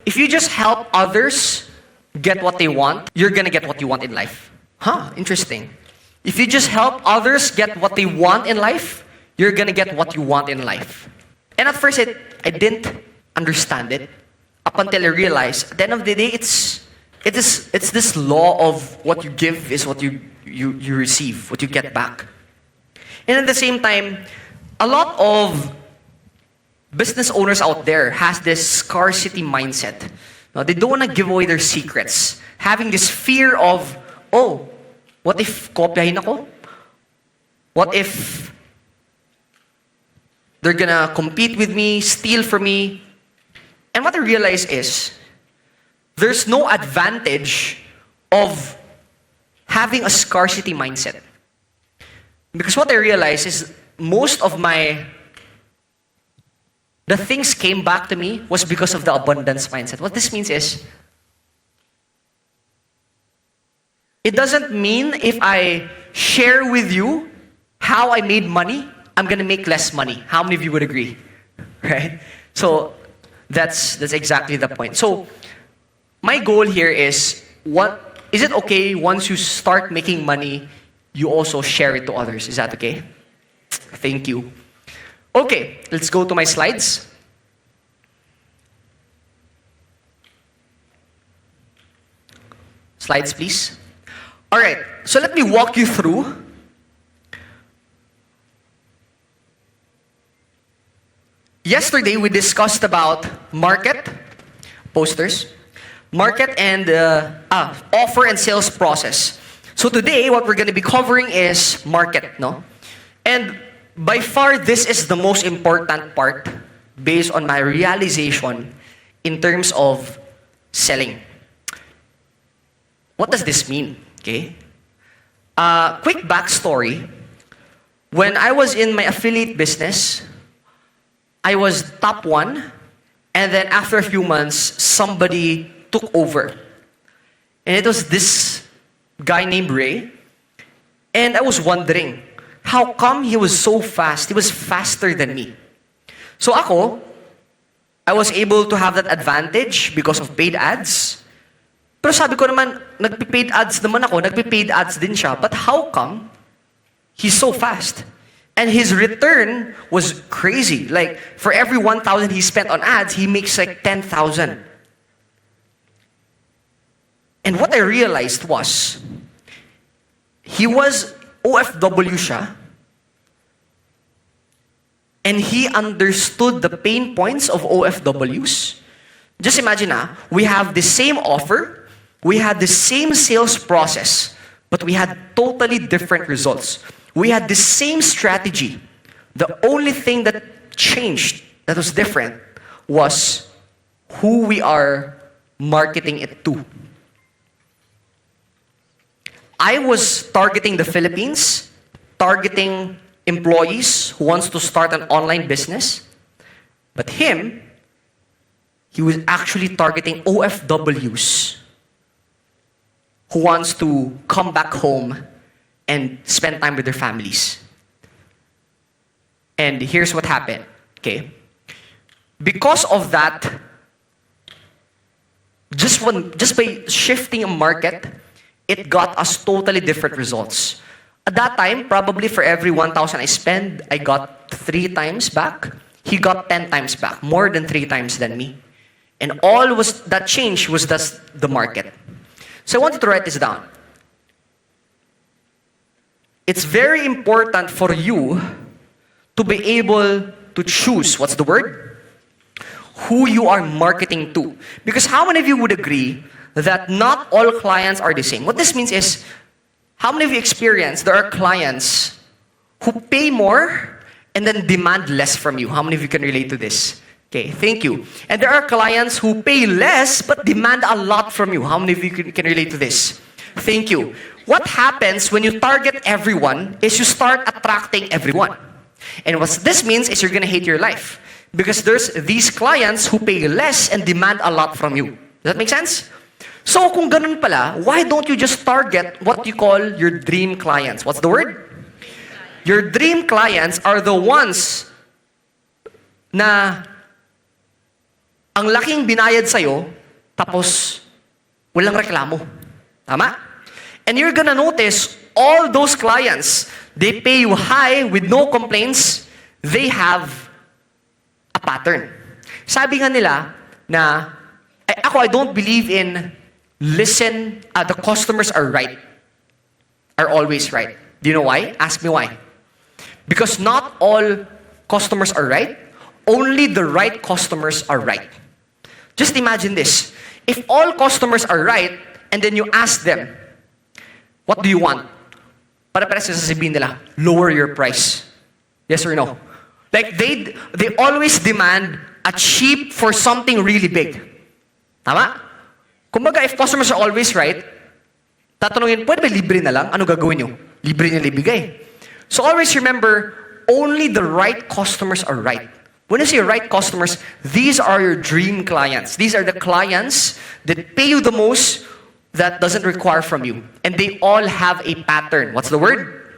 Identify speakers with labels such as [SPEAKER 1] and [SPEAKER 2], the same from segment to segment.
[SPEAKER 1] if you just help others get what they want, you're gonna get what you want in life. Huh, interesting. If you just help others get what they want in life, you're gonna get what you want in life. And at first, I didn't understand it up until I realized, at the end of the day, it's this law of what you give is what you receive, what you get back. And at the same time, a lot of business owners out there has this scarcity mindset. Now, they don't want to give away their secrets. Having this fear of, oh, what if kopyahin ako? What if they're gonna compete with me, steal from me? And what I realize is, there's no advantage of having a scarcity mindset. Because what I realize is, most of the things came back to me was because of the abundance mindset. What this means is, it doesn't mean if I share with you how I made money, I'm gonna make less money. How many of you would agree? Right? So that's exactly the point. So my goal here is, is it okay once you start making money, you also share it to others? Is that okay? Thank you. Okay, let's go to my slides. Slides, please. All right, so let me walk you through yesterday we discussed about market, posters, market and offer and sales process. So today, what we're going to be covering is market, no? And by far, this is the most important part based on my realization in terms of selling. What does this mean? Okay. Quick backstory. When I was in my affiliate business, I was top one, and then after a few months, somebody took over. And it was this guy named Ray. And I was wondering, how come he was so fast? He was faster than me. So I was able to have that advantage because of paid ads. Pero sabi ko naman, nagpi-paid ads naman ako, nagpi-paid ads din siya. But how come he's so fast? And his return was crazy. Like, for every 1,000 he spent on ads, he makes like 10,000. And what I realized was, he was OFW siya, and he understood the pain points of OFWs. Just imagine, we have the same offer, we had the same sales process, but we had totally different results. We had the same strategy. The only thing that changed, that was different, was who we are marketing it to. I was targeting the Philippines, targeting employees who wants to start an online business. But he was actually targeting OFWs who wants to come back home and spend time with their families. And here's what happened, okay? Because of that, just by shifting a market, it got us totally different results. At that time, probably for every 1,000 I spend, I got 3 times back. He got 10 times back, more than 3 times than me. And all that change was the market. So I wanted to write this down. It's very important for you to be able to choose, what's the word? Who you are marketing to. Because how many of you would agree that not all clients are the same? What this means is, how many of you experience there are clients who pay more and then demand less from you? How many of you can relate to this? Okay, thank you. And there are clients who pay less but demand a lot from you. How many of you can relate to this? Thank you. What happens when you target everyone is you start attracting everyone. And what this means is you're gonna hate your life. Because there's these clients who pay less and demand a lot from you. Does that make sense? So kung ganun pala, why don't you just target what you call your dream clients? What's the word? Your dream clients are the ones na ang laking binayad sa'yo, tapos walang reklamo. Tama? And you're gonna notice all those clients, they pay you high with no complaints, they have a pattern. Sabi nga nila na, I don't believe in the customers are right, are always right. Do you know why? Ask me why. Because not all customers are right, only the right customers are right. Just imagine this. If all customers are right, and then you ask them, what do you want? Para sasabihin nila, lower your price. Yes or no? Like, they always demand a cheap for something really big. Tama? Kumbaga, if customers are always right, tatanungin, pwede ba libre na lang? Ano gagawin nyo? Libre niya libigay. So always remember, only the right customers are right. When I say right customers, these are your dream clients. These are the clients that pay you the most, that doesn't require from you. And they all have a pattern. What's the word?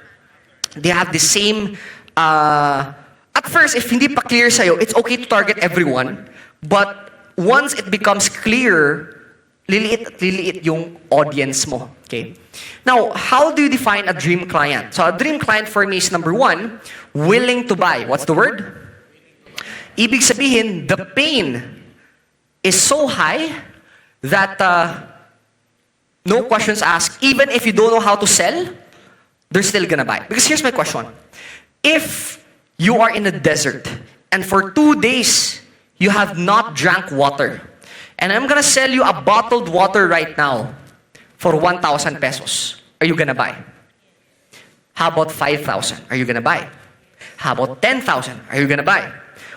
[SPEAKER 1] They have the same... at first, if hindi pa clear sa'yo, it's okay to target everyone. But once it becomes clear, liliit at liliit yung audience mo. Okay? Now, how do you define a dream client? So a dream client for me is number one, willing to buy. What's the word? Ibig sabihin, the pain is so high that no questions asked. Even if you don't know how to sell, they're still gonna buy. Because here's my question. If you are in a desert and for 2 days, you have not drank water, and I'm gonna sell you a bottled water right now for 1,000 pesos, are you gonna buy? How about 5,000? Are you gonna buy? How about 10,000? Are you gonna buy?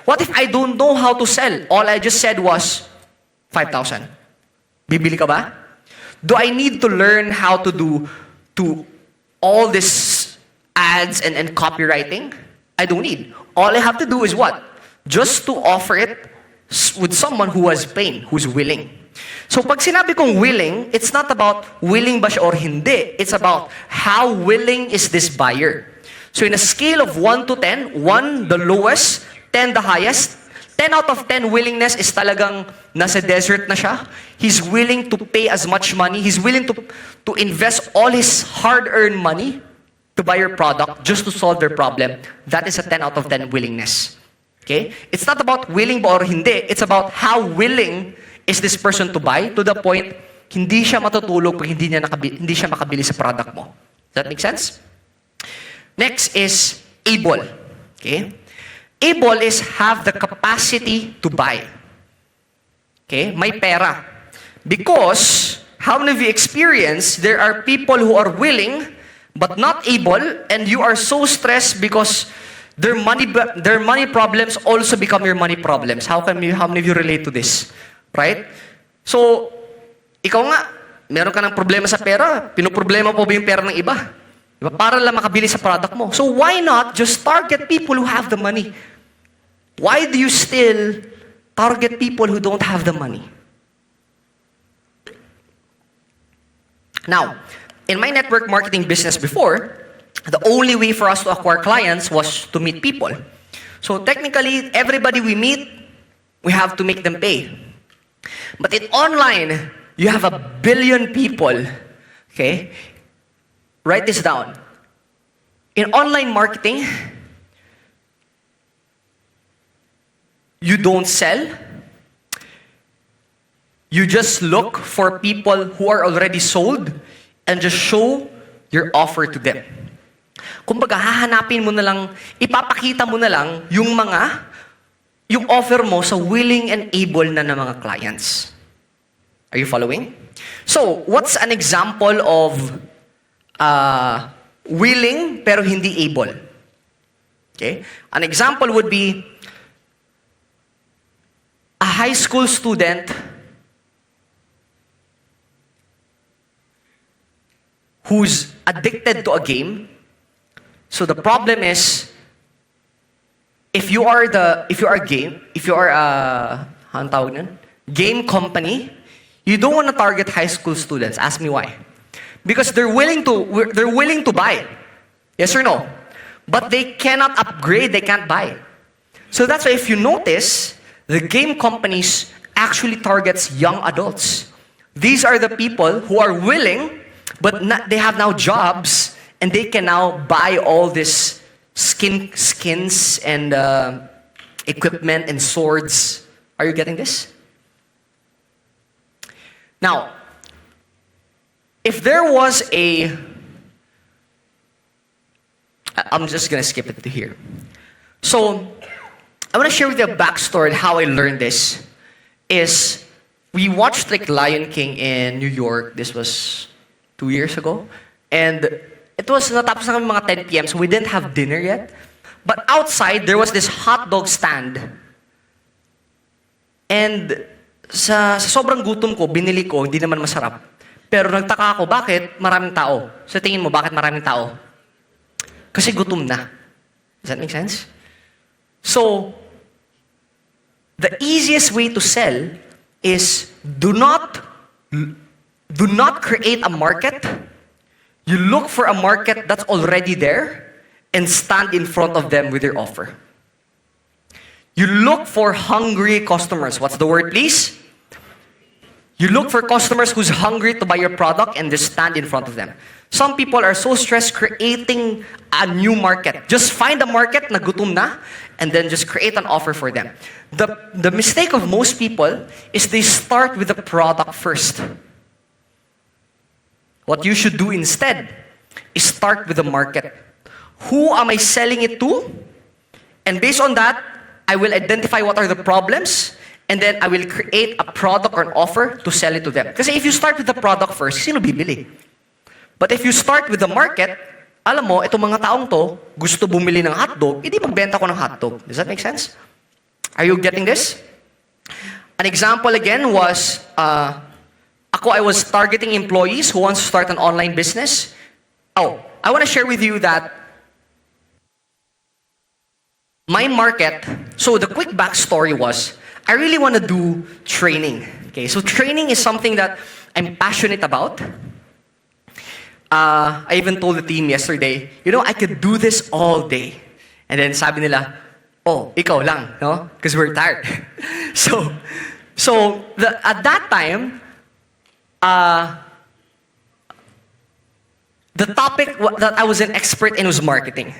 [SPEAKER 1] What if I don't know how to sell? All I just said was 5,000. Bibili ka ba? Do I need to learn how to do all this ads and copywriting? I don't need. All I have to do is what? Just to offer it with someone who has pain, who's willing. So pag sinabi kong willing, it's not about willing ba siya or hindi. It's about how willing is this buyer. So in a scale of 1 to 10, 1 the lowest, 10 the highest, 10 out of 10 willingness is talagang nasa desert na siya. He's willing to pay as much money. He's willing to invest all his hard-earned money to buy your product just to solve their problem. That is a 10 out of 10 willingness. Okay? It's not about willing ba or hindi. It's about how willing is this person to buy to the point hindi siya matutulog pag hindi siya makabili sa product mo. Does that make sense? Next is able. Okay? Able is have the capacity to buy. Okay? May pera. Because, how many of you experience, there are people who are willing but not able, and you are so stressed because their money problems also become your money problems. How many of you relate to this? Right? So, ikaw nga, meron ka ng problema sa pera, pinoproblema po ba yung pera ng iba? Diba? Para lang makabili sa product mo. So, why not just target people who have the money? Why do you still target people who don't have the money? Now, in my network marketing business before, the only way for us to acquire clients was to meet people. So technically, everybody we meet, we have to make them pay. But in online, you have 1 billion people. Okay? Write this down. In online marketing, you don't sell. You just look for people who are already sold and just show your offer to them. Kumbaga, hahanapin mo na lang, ipapakita mo na lang yung offer mo sa willing and able na mga clients. Are you following? So, what's an example of willing pero hindi able? Okay? An example would be a high school student who's addicted to a game. So the problem is, if you are a game company, you don't want to target high school students. Ask me why. Because they're willing to buy. Yes or no? But they cannot upgrade, they can't buy. So that's why if you notice, the game companies actually targets young adults. These are the people who are willing, but they have now jobs, and they can now buy all this skins and equipment and swords. Are you getting this? Now, if there was I'm just going to skip it to here. So, I want to share with you a backstory how I learned this. Is we watched like Lion King in New York. This was 2 years ago. And it was natapos na kami mga 10 p.m. so we didn't have dinner yet. But outside, there was this hot dog stand. And sa sobrang gutom ko, binili ko, hindi naman masarap. Pero nagtaka ako, bakit maraming tao? Sa tingin mo, bakit maraming tao? Kasi gutom na. Does that make sense? So, the easiest way to sell is do not create a market. You look for a market that's already there and stand in front of them with your offer. You look for hungry customers. What's the word, please? You look for customers who's hungry to buy your product and just stand in front of them. Some people are so stressed creating a new market. Just find a market na gutom na and then just create an offer for them. The mistake of most people is they start with the product first. What you should do instead is start with the market. Who am I selling it to? And based on that, I will identify what are the problems, and then I will create a product or an offer to sell it to them. Kasi if you start with the product first, sino bibili? But if you start with the market, alam mo, itong mga taong to, gusto bumili ng hotdog, hindi magbenta ko ng hotdog. Does that make sense? Are you getting this? An example again was, I was targeting employees who wants to start an online business. Oh, I want to share with you that my market, so the quick backstory was, I really want to do training. Okay, so training is something that I'm passionate about. I even told the team yesterday, I could do this all day. And then sabi nila, oh, ikaw lang, no? Because we're tired. At that time, the topic that I was an expert in was marketing.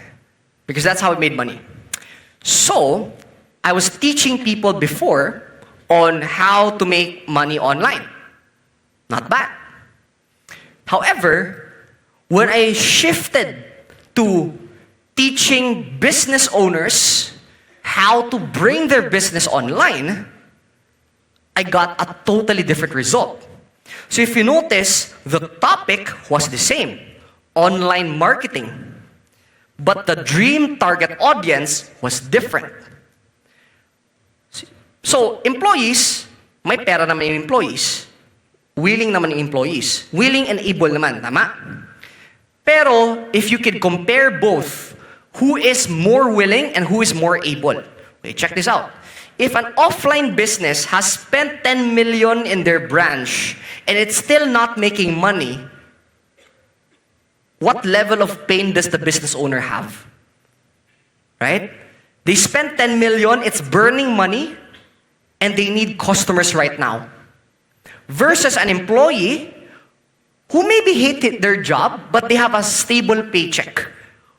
[SPEAKER 1] Because that's how I made money. So, I was teaching people before on how to make money online. Not bad. However, when I shifted to teaching business owners how to bring their business online, I got a totally different result. So if you notice, the topic was the same, online marketing. But the dream target audience was different. So, employees, may pera naman yung employees. Willing naman yung employees. Willing and able naman, tama? Pero, if you could compare both, who is more willing and who is more able? Okay, check this out. If an offline business has spent 10 million in their branch and it's still not making money, what level of pain does the business owner have? Right? They spent 10 million, it's burning money, and they need customers right now. Versus an employee who maybe hated their job, but they have a stable paycheck.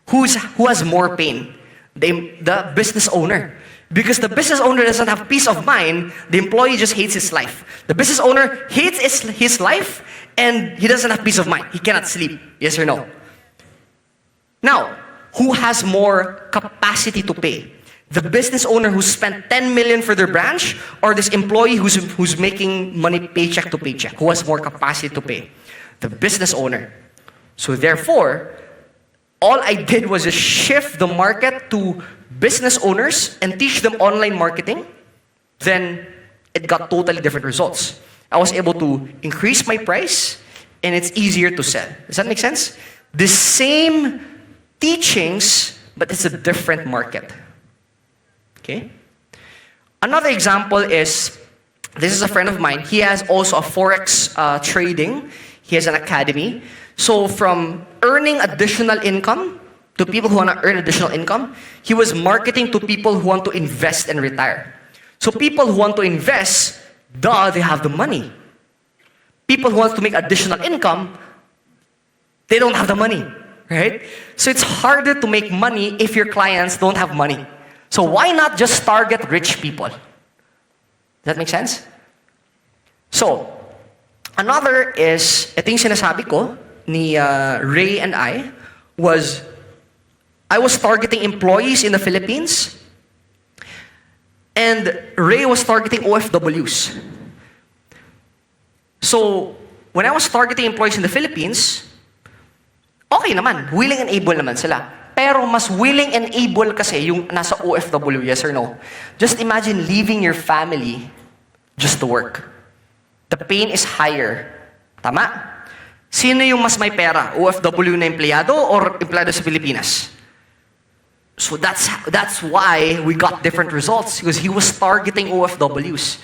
[SPEAKER 1] Who has more pain? The business owner. Because the business owner doesn't have peace of mind, the employee just hates his life. The business owner hates his life, and he doesn't have peace of mind. He cannot sleep. Yes or no? Now, who has more capacity to pay? The business owner who spent 10 million for their branch, or this employee who's making money paycheck to paycheck? Who has more capacity to pay? The business owner. So therefore, all I did was just shift the market to business owners and teach them online marketing. Then it got totally different results. I was able to increase my price, and it's easier to sell. Does that make sense? The same teachings, but it's a different market. Okay? Another example is, this is a friend of mine. He has also a Forex trading. He has an academy. So from earning additional income to people who want to earn additional income, he was marketing to people who want to invest and retire. So people who want to invest Duh, they have the money. People who want to make additional income, they don't have the money, right? So it's harder to make money if your clients don't have money. So why not just target rich people? Does that make sense? So, another is, ito yung sinasabi ko ni Ray and I was targeting employees in the Philippines, and Ray was targeting OFWs. So, when I was targeting employees in the Philippines, okay naman, willing and able naman sila. Pero mas willing and able kasi yung nasa OFW, yes or no? Just imagine leaving your family just to work. The pain is higher. Tama? Sino yung mas may pera? OFW na empleyado or empleyado sa Pilipinas? So that's why we got different results, because he was targeting OFWs.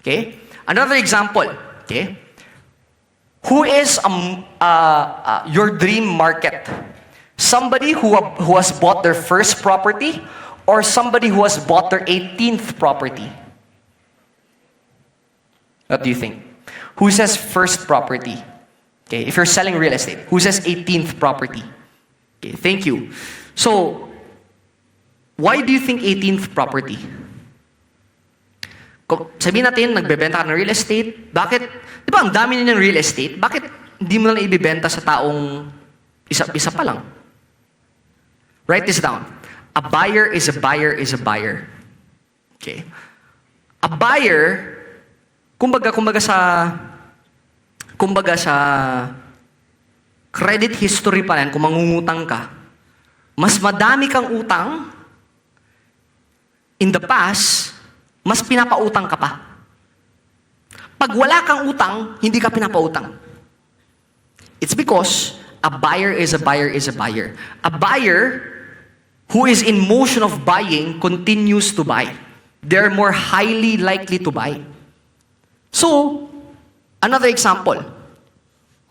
[SPEAKER 1] Okay? Another example. Okay? Who is your dream market? Somebody who has bought their first property, or somebody who has bought their 18th property? What do you think? Who says first property? Okay, if you're selling real estate, who says 18th property? Okay, thank you. So, why do you think 18th property? Sabihin natin, nagbebenta ka ng real estate, bakit, di ba ang dami niyo ng real estate, bakit hindi mo lang ibibenta sa taong isa pa lang? Write this down. A buyer is a buyer is a buyer. Okay. A buyer, kumbaga sa credit history pa rin, kung mangungutang ka, mas madami kang utang, in the past, mas pinapautang ka pa. Pag wala kang utang, hindi ka pinapautang. It's because a buyer is a buyer is a buyer. A buyer who is in motion of buying continues to buy. They're more highly likely to buy. So, another example.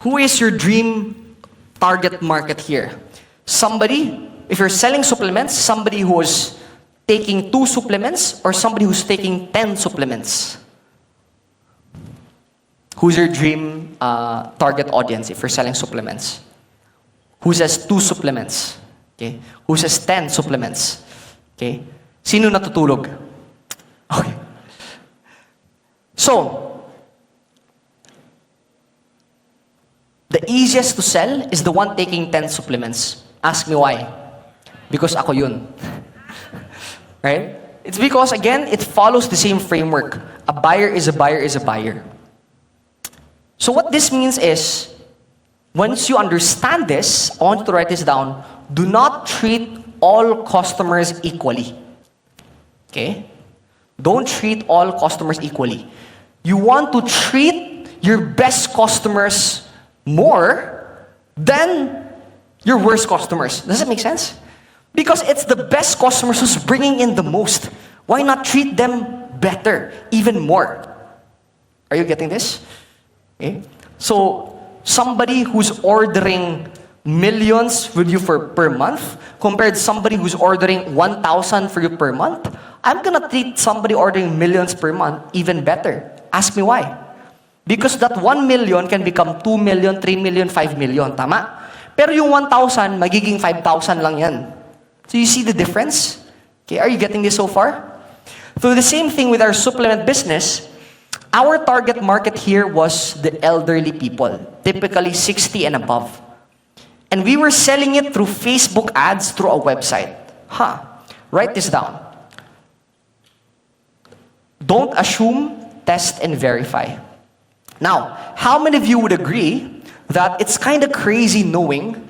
[SPEAKER 1] Who is your dream target market here? Somebody, if you're selling supplements, somebody who is taking 2 supplements or somebody who's taking 10 supplements? Who's your dream target audience if you're selling supplements? Who says 2 supplements? Okay. Who says 10 supplements? Okay. Sino natutulog? Okay. So, the easiest to sell is the one taking 10 supplements. Ask me why. Because ako yun. Right? It's because, again, it follows the same framework. A buyer is a buyer is a buyer. So what this means is, once you understand this, I want you to write this down. Do not treat all customers equally. Okay? Don't treat all customers equally. You want to treat your best customers more than your worst customers. Does it make sense? Because it's the best customers who's bringing in the most. Why not treat them better, even more? Are you getting this? Okay? So, somebody who's ordering millions with you per month compared to somebody who's ordering 1,000 for you per month, I'm gonna treat somebody ordering millions per month even better. Ask me why. Because that 1 million can become 2 million, 3 million, 5 million. Tama? Pero yung 1,000, magiging 5,000 lang yan. So you see the difference? Okay, are you getting this so far? So the same thing with our supplement business. Our target market here was the elderly people, typically 60 and above. And we were selling it through Facebook ads through a website. Write this down. Don't assume, test, and verify. Now, how many of you would agree that it's kind of crazy knowing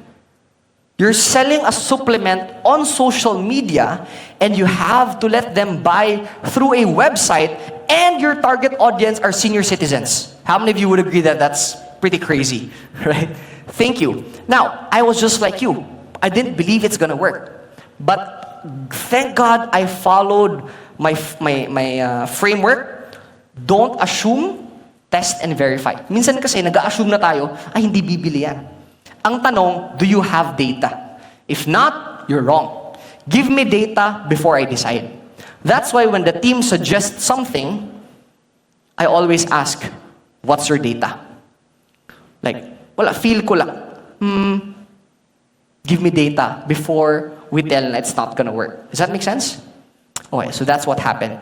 [SPEAKER 1] you're selling a supplement on social media and you have to let them buy through a website and your target audience are senior citizens? How many of you would agree that that's pretty crazy, right? Thank you. Now, I was just like you. I didn't believe it's gonna work. But thank God I followed my framework. Don't assume, test, and verify. Minsan kasi nag-assume na tayo, ay hindi bibili yan. Ang tanong, do you have data? If not, you're wrong. Give me data before I decide. That's why when the team suggests something, I always ask, what's your data? Like, wala, feel ko lang. Give me data before we tell na it's not gonna work. Does that make sense? Okay, so that's what happened.